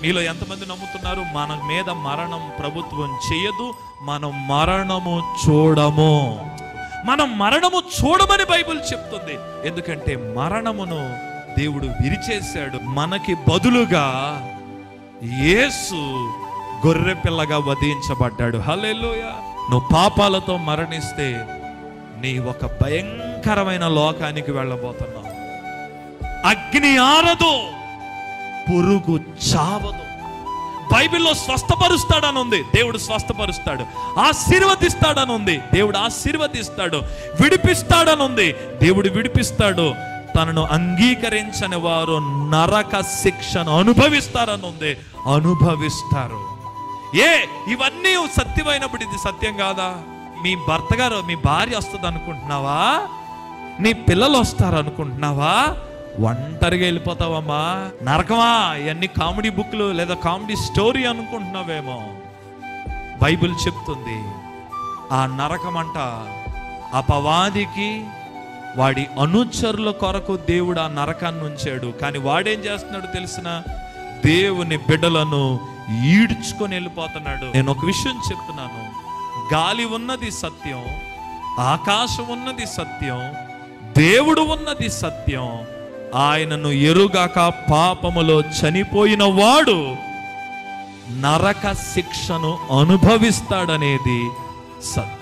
మీలో ఎంతమంది నమ్ముతున్నారు మన మీద మరణం ప్రభుత్వం చేయదు, మనం మరణము చూడము? మనం మరణము చూడమని బైబిల్ చెప్తుంది. ఎందుకంటే మరణమును దేవుడు విరిచేశాడు. మనకి బదులుగా యేసు గొర్రె పిల్లగా వధించబడ్డాడు. హల్లెలూయా. నువ్వు పాపాలతో మరణిస్తే నీ ఒక భయంకరమైన లోకానికి వెళ్ళబోతున్నావు. అగ్ని ఆరదు, పురుగు చావదు. బైబిల్లో స్వస్థపరుస్తాడని ఉంది, దేవుడు స్వస్థపరుస్తాడు. ఆశీర్వదిస్తాడని ఉంది, దేవుడు ఆశీర్వదిస్తాడు. విడిపిస్తాడని ఉంది, దేవుడు విడిపిస్తాడు. తనను అంగీకరించని వారు నరక శిక్షను అనుభవిస్తారని ఉంది, అనుభవిస్తారు. ఇవన్నీ సత్యమైనప్పుడు ఇది సత్యం కాదా? మీ భర్త గారు, మీ భార్య వస్తుంది అనుకుంటున్నావా? నీ పిల్లలు వస్తారు అనుకుంటున్నావా? ఒంటరిగా వెళ్ళిపోతావమ్మా, నరకమా. ఇవన్నీ కామెడీ బుక్లు లేదా కామెడీ స్టోరీ అనుకుంటున్నావేమో. బైబిల్ చెప్తుంది ఆ నరకమంట అపవాదికి, వాడి అనుచరుల కొరకు దేవుడు ఆ నరకాన్ని ఉంచాడు. కానీ వాడేం చేస్తున్నాడు తెలిసిన? దేవుని బిడ్డలను ఈడ్చుకొని వెళ్ళిపోతున్నాడు. నేను ఒక విషయం చెప్తున్నాను, గాలి ఉన్నది సత్యం, ఆకాశం ఉన్నది సత్యం, దేవుడు ఉన్నది సత్యం. ఆయనను ఎరుగాక పాపములో చనిపోయిన వాడు నరక శిక్షను అనుభవిస్తాడనేది సత్యం.